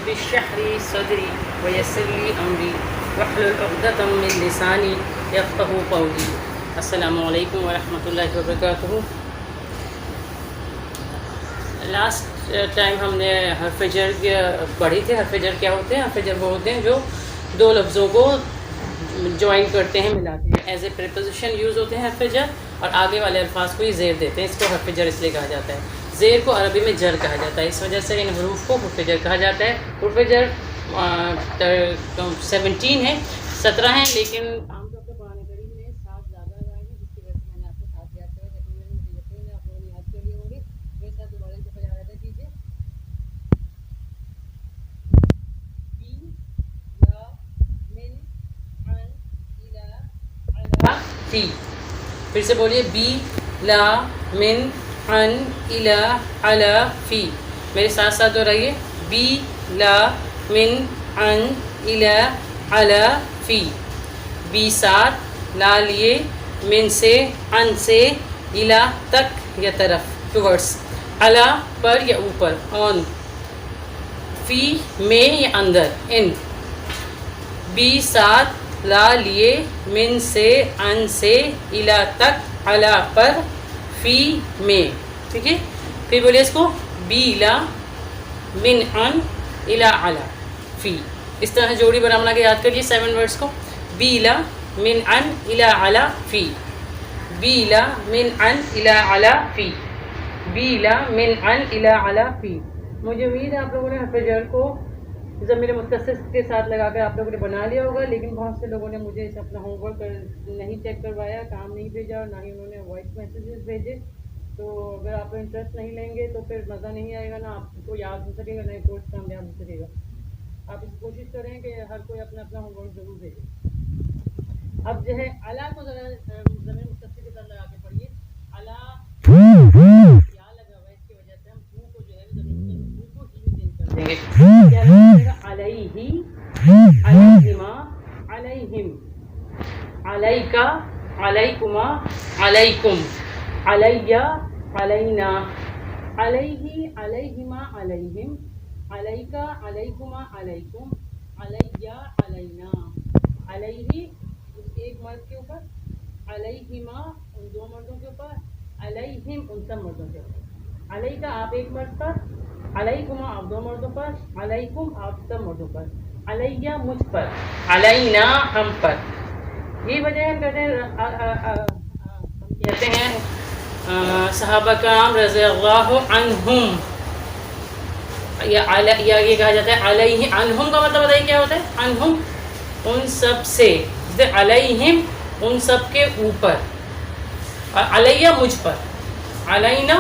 رب اشرح لي صدري ويسر لي امری واحلل عقدۃ من لسانی یفقهوا قولی. السلام علیکم ورحمۃ اللہ وبرکاتہ. لاسٹ ٹائم ہم نے حرف جر پڑھی تھی. حرف جر کیا ہوتے ہیں؟ حرف جر وہ ہوتے ہیں جو دو لفظوں کو جوائن کرتے ہیں، ملاتے ہیں. ایز اے پریپوزیشن یوز ہوتے ہیں حرف جر، اور آگے والے الفاظ کو یہ زیر دیتے ہیں. اس کو حرف جر اس لیے کہا جاتا ہے. زیر کو عربی میں جر کہا جاتا ہے، اس وجہ سے ان حروف کو حرف جر کہا جاتا ہے. حرف جر 17 ہیں، 17 ہیں، لیکن عام طور پر قرآن کریم میں 7 زیادہ آئے ہیں، جس کی وجہ سے میں نے آپ کو 7 یاد کرا. لیکن مجھے یقین ہے آپ لوگوں نے یاد کر لیے ہوں گے. میرے ساتھ دوبارہ ان کو پہلے ادا کیجیے. فی، پھر سے بولیے. بی لا من ان الا علی فی. میرے ساتھ ساتھ دوہرائیے. بی لا من ان الا علی فی. بی ساتھ، لا لیے، من سے، ان سے، الا تک یا طرف، ٹورڈس، علی پر یا اوپر، آن، فی میں یا اندر، ان. بی ساتھ، لا لیے، من سے، ان سے، الا تک، علی پر، فی میں. ٹھیک ہے. پھر بولیے اس کو. بی لا من ان الا علی فی. اس طرح جوڑی بنا بنا کے یاد کریے 7 ورڈس کو. بی لا من ان الا علی فی. بی لا من ان الا علی فی. بی لا من ان الا علی فی. مجھے امید ہے آپ لوگوں نے حرف جر کو ضمیر متصل کے ساتھ لگا کر آپ لوگوں نے بنا لیا ہوگا. لیکن بہت سے لوگوں نے مجھے اس اپنا ہوم ورک نہیں چیک کروایا، کام نہیں بھیجا، اور نہ ہی انہوں نے وائس میسیجز بھیجے. تو اگر آپ انٹرسٹ نہیں لیں گے تو پھر مزہ نہیں آئے گا، نہ آپ کو یاد ہو سکے گا، نہ کورس کامیاب ہو سکے گا. آپ اس کوشش کریں کہ ہر کوئی اپنا اپنا ہوم ورک ضرور بھیجے. اب جو ہے اعلیٰ کو ذرا ضمیر متصل کے ساتھ لگا کے پڑھیے. اعلیٰ یا لگا ہوا ہے، اس کی وجہ سے ہم ہو کو جو ہے ضمیر متصل کو ہی میں چینج کر دیں گے. کیا لگے گا؟ علیہ، علیہما، علیہم، علیکا، علیکما، علیکم، علیہ، علینا، علیہ، علیہما، علیہم، علیکا، علیکما، علیکم، علیہ، علینا، علیہ اس ایک مرد کے اوپر، علیہما ان 2 مردوں کے اوپر، علیہم ان سب مردوں کے اوپر. علیکا آپ ایک مرد پر، علیکما آپ 2 مردوں پر، علیکم آپ سب مردوں پر، علیہ مجھ پر، علینا ہم پر. یہ وجہ ہم کہتے ہیں صحابہ کرام رضی اللہ عنہم، یا یہ کہا جاتا ہے علیہ. عنہم کا مطلب بتائیے کیا ہوتا ہے؟ عنہم ان سب سے، علیہم ان سب کے اوپر، علیہ مجھ پر، علینا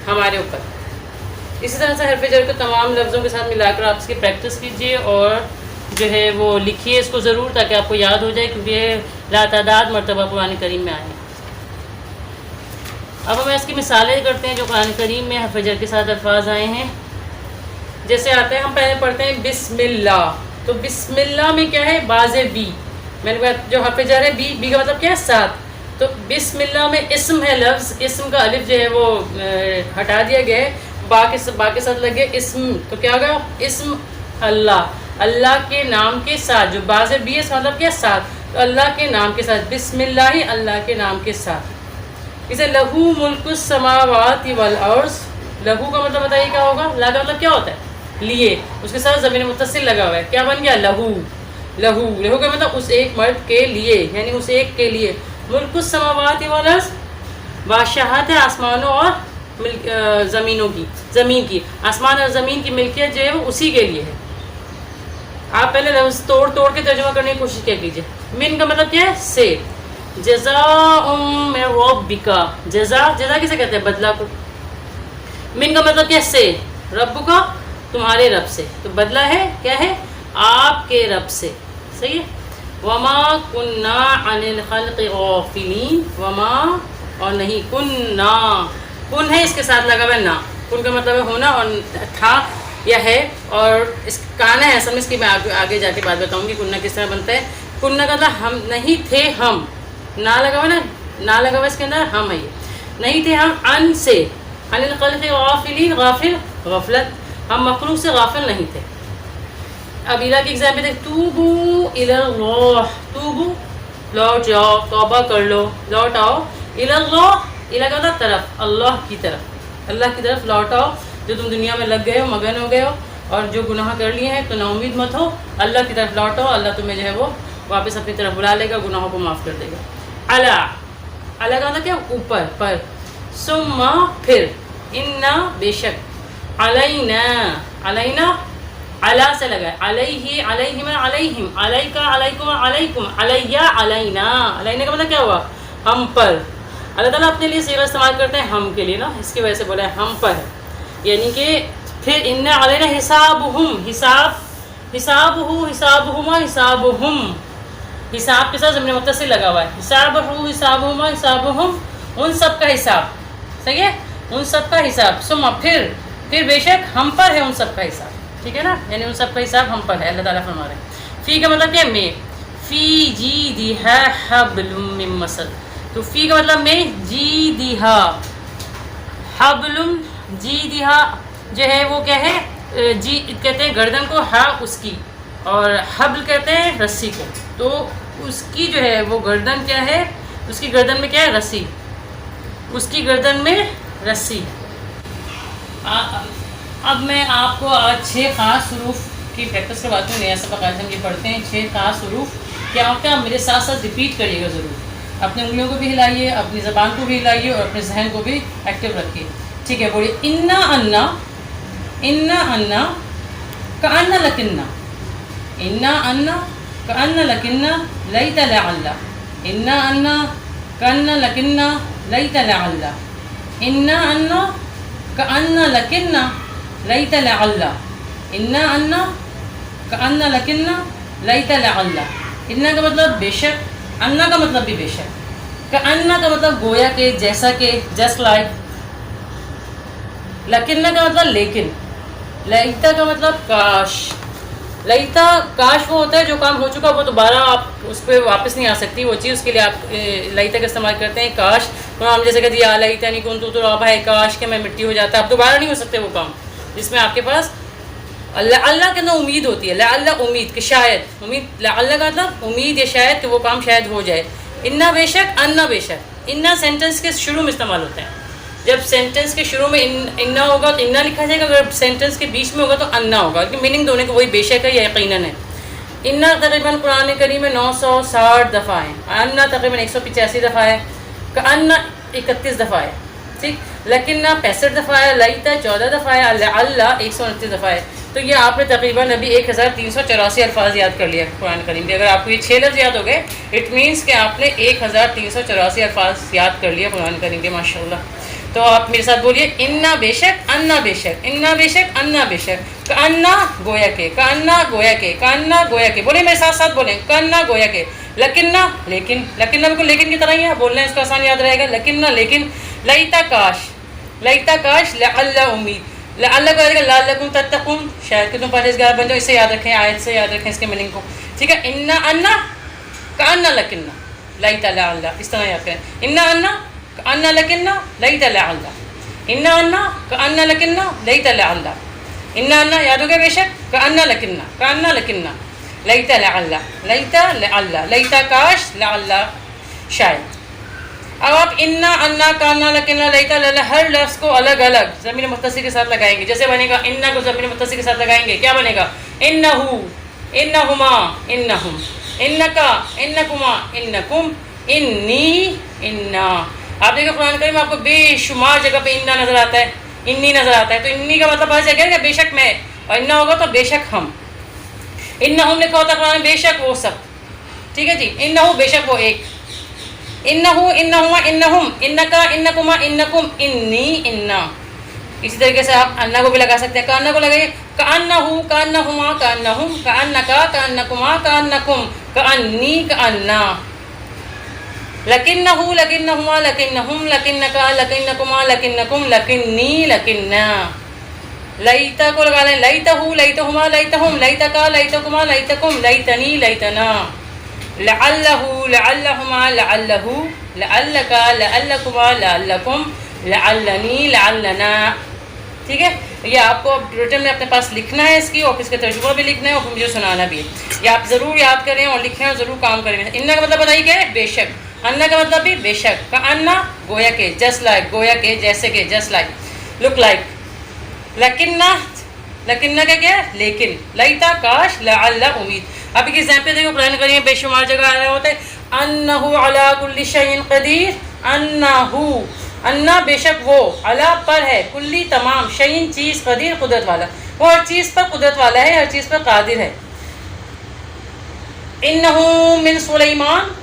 ہمارے اوپر. اسی طرح سے حرف جر کو تمام لفظوں کے ساتھ ملا کر آپ اس کی پریکٹس کیجیے، اور جو ہے وہ لکھیے اس کو ضرور، تاکہ آپ کو یاد ہو جائے، کیونکہ یہ لاتعداد مرتبہ قرآن کریم میں آئے ہیں. اب ہم اس کی مثالیں کرتے ہیں جو قرآن کریم میں حرف جر کے ساتھ الفاظ آئے ہیں. جیسے آتے ہیں، ہم پہلے پڑھتے ہیں بسم اللہ. تو بسم اللہ میں کیا ہے؟ باز بی. میں نے کہا جو حرف جر ہے بی کا مطلب کیا ہے؟ 7. تو بسم اللہ میں اسم ہے لفظ، اسم کا الف جو ہے وہ ہٹا دیا گیا ہے، با کے ساتھ لگ گیا اسم. تو کیا ہوگا؟ اسم اللہ، اللہ کے نام کے ساتھ. جو باز بی ہے اس کا مطلب کیا ہے؟ 7. تو اللہ کے نام کے ساتھ، بسم اللہ ہی اللہ کے نام کے ساتھ. اسے لہو ملک السماوات والارض. لہو کا مطلب بتائیے کیا ہوگا؟ لا کا مطلب کیا ہوتا ہے؟ لیے. اس کے ساتھ ضمیر متصل لگا ہوا ہے، کیا بن گیا؟ لہو. لہو، لہو کا مطلب اس ایک مرد کے لیے، یعنی اس ایک کے لیے. ملک السماوات والارض، بادشاہت ہے آسمانوں اور زمینوں کی، زمین کی. آسمان اور زمین کی ملکیت جو ہے وہ اسی کے لیے ہے. آپ پہلے لفظ توڑ کے ترجمہ کرنے کی کوشش کیا کیجیے. من کا مطلب کیا ہے؟ سے. جزاء من ربک. جزا کسے کہتے ہیں؟ بدلہ کو. من کا مطلب کیا ہے؟ سے. رب کا تمہارے رب سے. تو بدلہ ہے کیا ہے؟ آپ کے رب سے. صحیح ہے. وما کننا عن الخلق غافلین. وما اور نہیں، کننا، کن ہے اس کے ساتھ لگا ہوا ہے نا. کن کا مطلب ہے ہونا، اور تھا یا ہے، اور اس کانا ہے اصل میں. اس کی میں آگے جا کے بات بتاؤں گی کننا کس طرح بنتا ہے. کننا کا مطلب ہم نہیں تھے، ہم. نہ لگا ہوا نا، نہ لگا ہوا اس کے اندر، ہم ہے یہ. نہیں تھے ہم ان سے، عن الخلق غافلین. غافل غفلت، ہم مخلوق سے غافل نہیں تھے. اب الا کی ایگزامپل دیکھ، توبو اللہ، توبو لوٹ جاؤ، توبہ کر لو، لوٹ آؤ، اللہ، الا کا مطلب طرف، اللہ کی طرف، اللہ کی طرف لوٹ آؤ. جو تم دنیا میں لگ گئے ہو، مگن ہو گئے ہو اور جو گناہ کر لیے ہیں تو نا امید مت ہو، اللہ کی طرف لوٹو، اللہ تمہیں جو ہے وہ واپس اپنی طرف بلا لے گا، گناہوں کو معاف کر دے گا. الا، الا کا مطلب کیا؟ اوپر، پر. ثم پھر، انا بے شک، علینا، علینا علی سے لگا ہے، علیہ، علیہما، علیہم، علیکا، علیکم، علیکم، علیہ، علینا. علینا کا مطلب کیا ہوا؟ ہم پر. اللہ تعالیٰ اپنے لیے صیغہ استعمال کرتے ہیں ہم کے لیے نا، اس کی وجہ سے بولا ہے ہم پر ہے. یعنی کہ پھر ان علینا حسابہم، حساب، حسابہ، حسابہما، حسابہم، حساب کے ساتھ ضمیر متصل لگا ہوا ہے. حسابہ، حسابہما، حسابہم، ان سب کا حساب. صحیح ہے، ان سب کا حساب. ثم پھر بے شک ہم پر ہے ان سب کا حساب. ٹھیک ہے نا، یعنی ان سب کا حساب ہم پر ہے. اللہ تعالیٰ فرما رہے ہیں. فی کا مطلب کیا ہے؟ میں. فی جیدہا حبل من مسد. تو فی کا مطلب میں، جیدہا حبل، جیدہا جو ہے وہ کیا ہے؟ جی کہتے ہیں گردن کو، ہا اس کی، اور حبل کہتے ہیں رسی کو. تو اس کی جو ہے وہ گردن کیا ہے؟ اس کی گردن میں کیا ہے؟ رسی. اس کی گردن میں رسی. اب میں آپ کو آج 6 خاص حروف کی پریکٹس کرواتی ہوں. نیا سبق آج ہم یہ پڑھتے ہیں 6 خاص حروف. کیا ہوتا ہے؟ آپ میرے ساتھ ساتھ ریپیٹ کریے گا ضرور. اپنے انگلیوں کو بھی ہلائیے، اپنی زبان کو بھی ہلائیے اور اپنے ذہن کو بھی ایکٹیو رکھیے. ٹھیک ہے، بولیے انا انا، انا انا کأن لکننا، انا انا کأن لکننا لیت لعل، انا انا کأن لکننا لیت لعل، انا انا کأن لکننا لیت لعل، انا انا کأن لکننا لیت لعل. انا کا مطلب بے شک، انا کا مطلب بھی بے شک، کأن کا مطلب گویا کہ، جیسا کہ، جسٹ لائک. لکننا کا مطلب لیکن. لیتا کا مطلب کاش. لیتا کاش وہ ہوتا ہے جو کام ہو چکا وہ دوبارہ آپ اس پہ واپس نہیں آ سکتی وہ چیز، اس کے لیے آپ لیتا کا استعمال کرتے ہیں. کاش ہم جیسے کہ یا لیتا نہیں کنتو ترابا ہے، کاش کہ میں مٹی ہو جاتا. اب دوبارہ نہیں ہو سکتے وہ کام جس میں آپ کے پاس اللہ کے اندر امید ہوتی ہے. اللہ امید کہ شاید، امید اللہ کا مطلب امید یا شاید کہ وہ کام شاید ہو جائے. انا بے شک، انا بے شک. انا سینٹنس کے شروع میں استعمال ہوتا ہے. جب سینٹنس کے شروع میں انا ہوگا تو انا لکھا جائے گا، اگر سینٹنس کے بیچ میں ہوگا تو انا ہوگا. کہ میننگ دونوں کو وہی بے شک ہے یا یقیناً ہے. انا تقریباً قرآن کریم میں 960 دفعہ ہیں. انا تقریباً 185 دفعہ ہے. انا 31 دفعہ ہے. ٹھیک. لیکن 65 دفعہ ہے. لیتا 14 دفعہ ہے. اللہ 129 دفعہ ہے. تو یہ آپ نے تقریباً ابھی 1384 الفاظ یاد کر لیا قرآن کریم کے. اگر آپ کو یہ 6 لفظ یاد ہو گئے اٹ مینس کہ آپ نے 1384 الفاظ یاد کر لیا قرآن کریم کے. ماشاء اللہ. تو آپ میرے ساتھ بولیے انا بے شک، انا بے شک، انا بے شک، انا بے شک. کانا گویا کے، کانا گویا کے، کانا گویا کے. بولے میرے ساتھ ساتھ بولیں، کانا گویا کے. لکننا، لیکن، لکننا بالکل لیکن کی طرح ہی ہے، بولنا ہے اس کا آسان یاد رہے گا. لکننا لیکن. لیتا کاش، لیتا کاش. لعل امید. لعل کو یاد رکھیں، لعلکم تتقون، شاید کہ تم پرہیزگار بن جاؤ. اسے یاد رکھیں، آیت سے یاد رکھیں اس کے میننگ کو. ٹھیک ہے. انا انا کانا لکننا لیتا لعل، اس طرح یاد کریں. انا انا کأن لکننا لیت لعل، انا انا کأن لکننا لیت لعل. انا انا یاد ہو گیا بے شک، کأن لکننا، کأن لکننا لیت لعل، لیت لعل، لیتا کاش، لعل شاید. اب آپ انا انا کأن لکننا لیت لعل ہر لفظ کو الگ الگ ضمیر متصل کے ساتھ لگائیں گے. جیسے بنے گا انا کو ضمیر متصل کے ساتھ لگائیں گے، کیا بنے گا؟ انہو، انہما، انہم، انکا، انکما، انکم، انی، انا. آپ دیکھیں قرآن کریم میں آپ کو بے شمار جگہ پہ انا نظر آتا ہے، انی نظر آتا ہے. تو انی کا مطلب آ جائے گا بے شک میں، اور انا ہوگا تو بے شک ہم. انہم لکھا ہوتا ہے قرآن میں بے شک وہ سب. ٹھیک ہے جی. انہو بے شک وہ ایک. انہو، انہما، انہم، انکا، انکما، انکم، انی، انا. اسی طریقے سے آپ انا کو بھی لگا سکتے ہیں. کانا کو لگائیے، کانہو، کانہما، کانہم، کانکا، کانکما، کانکم، کانی، کانا. لکنہو، لکنہما، لکنہم، لکنکا، لکنکما، لکنکم، لکنی، لکنا. لیتا کو لگا لیں، لیتہو، لیتہما، لیتہم، لیتکا، لیتکما، لیتکم، لیتنی، لیتنا. لعلہو، لعلہما، لعلہو، لعلکا، لعلکما، لعلکم، لعلنی، لعلنا. ٹھیک ہے. یہ آپ کو اب ریٹن میں اپنے پاس لکھنا ہے اس کی، اور اس کا ترجمہ بھی لکھنا ہے اور مجھے سنانا بھی ہے. یہ آپ ضرور یاد کریں اور لکھیں اور ضرور کام کریں. ان کا مطلب بتائیے کیا ہے؟ بے شک. ان کا مطلب بھی بے شک. کأن گویا کہ، جسٹ لائک گویا کہ، جیسے کہ، جسٹ لائک، لک لائک. لکنہ، لکنہ کا کیا ہے؟ لیکن. لیتا کاش، لعل امید. اب ایک ایگزامپل دیکھو قرآن کریم میں بے شمار جگہ آیا ہوتا ہے انہ علی کل شیء قدیر. انہ، انا بے شک وہ، علا پر ہے، کلی تمام، شیء چیز، قدیر قدرت والا. وہ ہر چیز پر قدرت والا ہے، ہر چیز پر قادر ہے. انہ من سلیمان،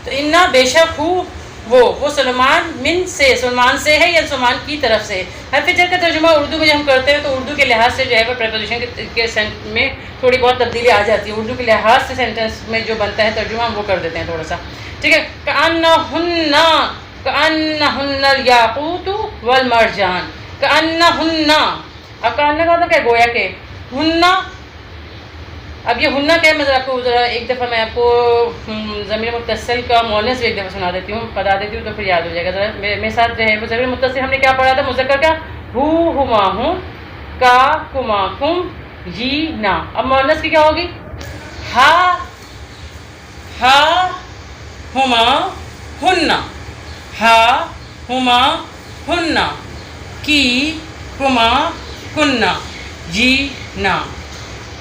تو انا بے شک ہو وہ سلیمان، من سے، سلیمان سے ہے یا سلیمان کی طرف سے. حرف جر کا ترجمہ اردو میں جب ہم کرتے ہیں تو اردو کے لحاظ سے جو ہے وہ پریپوزیشن کے میں تھوڑی بہت تبدیلی آ جاتی ہے. اردو کے لحاظ سے سینٹینس میں جو بنتا ہے ترجمہ ہم وہ کر دیتے ہیں تھوڑا سا. ٹھیک ہے. کأنہن، کأنہن الیاقوت والمرجان. کأنہن، اب کأن کا مطلب کیا؟ گویا کہ. ہن، اب یہ ہننا کیا ہے؟ میں آپ کو ذرا ایک دفعہ میں آپ کو ضمیر متصل کا مؤنث بھی ایک دفعہ سنا دیتی ہوں، بتا دیتی ہوں تو پھر یاد ہو جائے گا. ذرا میرے ساتھ جو ہے وہ ضمیر متصل ہم نے کیا پڑھا تھا؟ مذکر کا ہو، ہما ہوں، کا، کما، کم، جی، نا. اب مؤنث کی کیا ہوگی؟ ہا، ہا، ہما، ہننا. ہا، ہما، ہننا. کی، کما، کننا، جی، نا.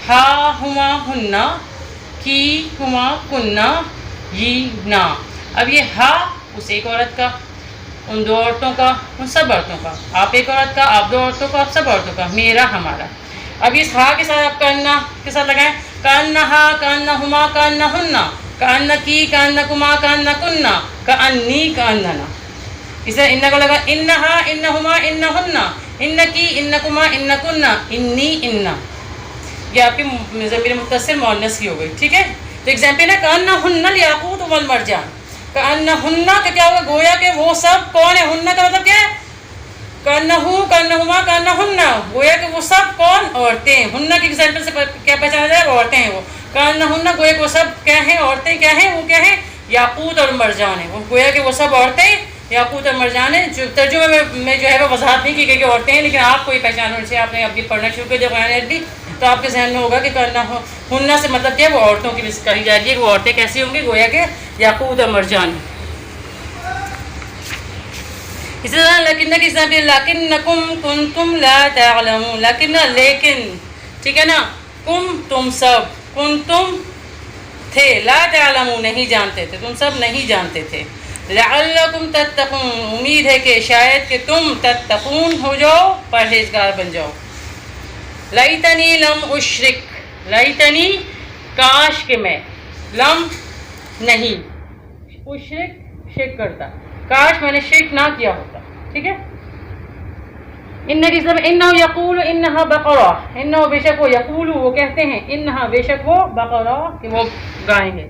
ہا، ہما، ہننا، کی، کما، کننا، جی، نا. اب یہ ہا اس ایک عورت کا، ان دو عورتوں کا، ان سب عورتوں کا. آپ ایک عورت کا، آپ دو عورتوں کا، آپ سب عورتوں کا. میرا، ہمارا. اب اس ہا کے ساتھ آپ کأنہ کے ساتھ لگائیں. کأنہا، کأنہما، کأنہن. کأن کی، کأنکما، کأنکنہ. کأنی، کأننا. اس طرح ان کو لگا انہا، انہما، انہن. ان کی، انکما، انکنہ. انی، انہ. یہ آپ کی ضمیر متصل مؤنث کی ہو گئی. ٹھیک ہے. تو ایگزامپل ہے کأنہن الیاقوت والمرجان. کأنہن کا کیا ہوگا؟ گویا کہ وہ سب کون ہے؟ ہن کا مطلب کیا ہے؟ کأنہو، کأنہما، کأنہن. گویا کہ وہ سب کون؟ عورتیں. ہن کی ایگزامپل سے کیا پہچانا جائے؟ عورتیں ہیں وہ. کأنہن گویا کہ وہ سب کیا ہیں؟ عورتیں کیا ہیں؟ وہ کیا ہیں؟ یاقوت اور مرجان ہے. وہ گویا کہ وہ سب عورتیں یاقوت اور مرجان ہے. جو ترجمے میں جو ہے وہ وضاحت نہیں کی گئی کہ عورتیں ہیں، لیکن آپ کو یہ پہچان ہونے سے آپ نے اب یہ پڑھنا شروع کر دیا قرآن عربی تو آپ کے ذہن میں ہوگا کہ ہننا سے مطلب کیا ہے؟ وہ عورتوں کی لسٹ کہی جا رہی ہے کہ وہ عورتیں کیسی ہوں گی؟ گویا کہ یاقوت اور مرجان. اسی طرح لیکن کی ایگزامپل لکنکم کنتم لا تعلمون. لیکن، لیکن، ٹھیک ہے نا. کم تم سب، کنتم تھے، لا تعلمون نہیں جانتے تھے، تم سب نہیں جانتے تھے. لعلکم تتقون امید ہے کہ شاید کہ تم تتقون ہو جاؤ، پرہیزگار بن جاؤ. لیتنی لم اشرک، لیتنی کاش کہ میں، لم نہیں، اشرک شرک کرتا، کاش میں نے شرک نہ کیا ہوتا. ٹھیک ہے. انہ کی سب انہ یقول انہا بقرہ. انہ بے شک وہ، یقول وہ کہتے ہیں، انہا بے شک وہ، بقرہ کہ وہ گائیں ہیں.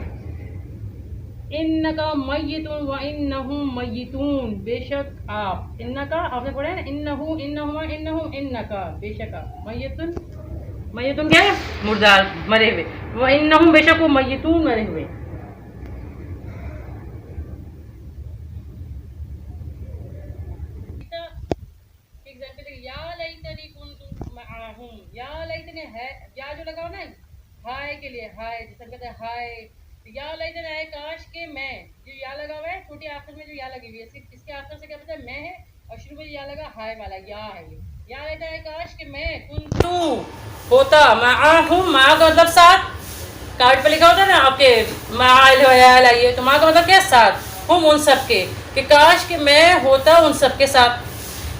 انکا میت و انہم میتون. بے شک آپ، انکا آپ نے پڑھا ہے نا، انہو، انہما، انہم، انکا بے شک آپ، میتون، میتون کیا ہے؟ مردار، مرے ہوئے. وہ انہم بے شک وہ، میتون مرے ہوئے. یا لیتنی کنت معہم. یا لیتنی ہے، یا جو لگاؤ نا ہائے کے لیے، ہائے جیسے کہتے ہیں ہائے. یا لیتنی ہے کاش کہ میں، جو یا لگا ہوا ہے چھوٹی آخر میں جو یا لگی ہوئی ہے، اس کے آخر سے کیا پتا ہے؟ میں ہے، اور شروع میں یا لگا ہائے والا یا ہے. یہ یا لیتنی ہے کاش کہ میں کنتو ہوتا معہم. مع کا مطلب ساتھ، کارڈ پہ لکھا ہوتا ہے نا آپ کے معال آئیے، تو مع کا مطلب کیا؟ ساتھ. ہم ان سب کے، کہ کاش کہ میں ہوتا ان سب کے ساتھ.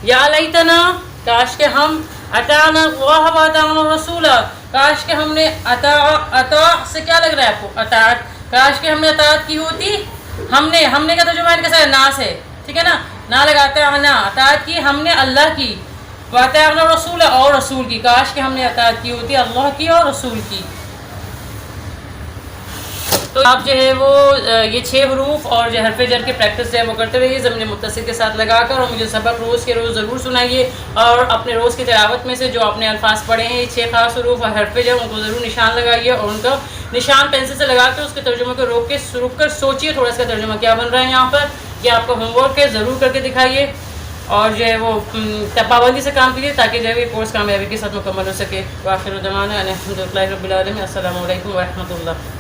یا لیتنا کاش کہ ہم، اطعنا اللہ و اطعنا الرسول. کاش کہ ہم نے اطاع سے کیا لگ رہا ہے آپ کو؟ اطاعت. کاش کہ ہم نے اطاعت کی ہوتی. ہم نے کا ترجمہ ان کے ساتھ نا سے، ٹھیک ہے نا، نا لگاتے ہیں نا. اطاعت کی ہم نے اللہ کی، و اطعنا الرسول اور رسول کی. کاش کہ ہم نے اطاعت کی ہوتی اللہ کی اور رسول کی. تو آپ جو ہے وہ یہ 6 حروف اور جو حرف جر کی پریکٹس ہے وہ کرتے رہیے ضمیر متصل کے ساتھ لگا کر، اور مجھے سبق روز کے روز ضرور سنائیے. اور اپنے روز کی تلاوت میں سے جو آپ نے الفاظ پڑھے ہیں، یہ 6 خاص حروف اور حرف جر، ان کو ضرور نشان لگائیے، اور ان کا نشان پینسل سے لگا کے اس کے ترجمے کو رک کر سوچیے تھوڑا اس کا ترجمہ کیا بن رہا ہے یہاں پر. یہ آپ کا ہوم ورک ہے، ضرور کر کے دکھائیے. اور جو ہے وہ پابندی سے کام کیجیے تاکہ جو ہے یہ کورس کامیابی کے ساتھ مکمل ہو سکے. وآخر دعوانا الحمد للہ رب العالمین. السلام علیکم ورحمۃ اللہ.